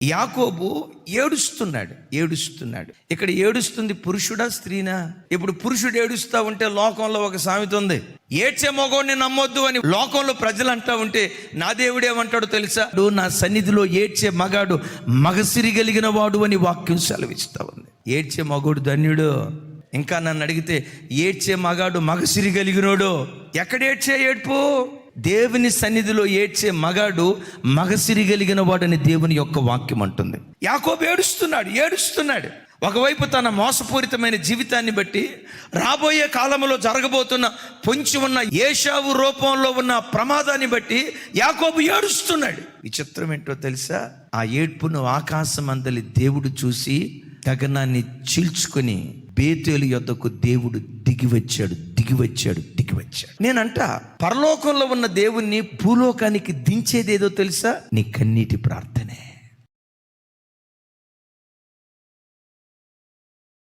యాకోబు ఏడుస్తున్నాడు. ఇక్కడ ఏడుస్తుంది పురుషుడా స్త్రీనా? ఇప్పుడు పురుషుడు ఏడుస్తా ఉంటే లోకంలో ఒక సామెత ఉంది, ఏడ్చే మగోడిని నమ్మొద్దు అని లోకంలో ప్రజలు అంటా ఉంటే నా దేవుడేమంటాడో తెలుసా? నా సన్నిధిలో ఏడ్చే మగాడు మగసిరి కలిగిన వాడు అని వాక్యం సెలవిస్తా ఉంది. ఏడ్చే మగోడు ధన్యుడు. ఇంకా నన్ను అడిగితే ఏడ్చే మగాడు మగసిరి కలిగినోడు. ఎక్కడ ఏడ్చే ఏడ్పు? దేవుని సన్నిధిలో ఏడ్చే మగాడు మగసిరి కలిగిన వాడని దేవుని యొక్క వాక్యం అంటుంది. యాకోబు ఏడుస్తున్నాడు. ఒకవైపు తన మోసపూరితమైన జీవితాన్ని బట్టి, రాబోయే కాలంలో జరగబోతున్న పొంచి ఉన్న ఏశావు రూపంలో ఉన్న ప్రమాదాన్ని బట్టి యాకోబు ఏడుస్తున్నాడు. విచిత్రం ఏంటో తెలుసా? ఆ ఏడ్పును ఆకాశమందలి దేవుడు చూసి గగనాన్ని చీల్చుకొని బేతేలు యొద్దకు దేవుడు దిగివచ్చాడు. నేనంట, పరలోకంలో ఉన్న దేవుణ్ణి భూలోకానికి దించేదేదో తెలుసా? నీ కన్నీటి ప్రార్థనే.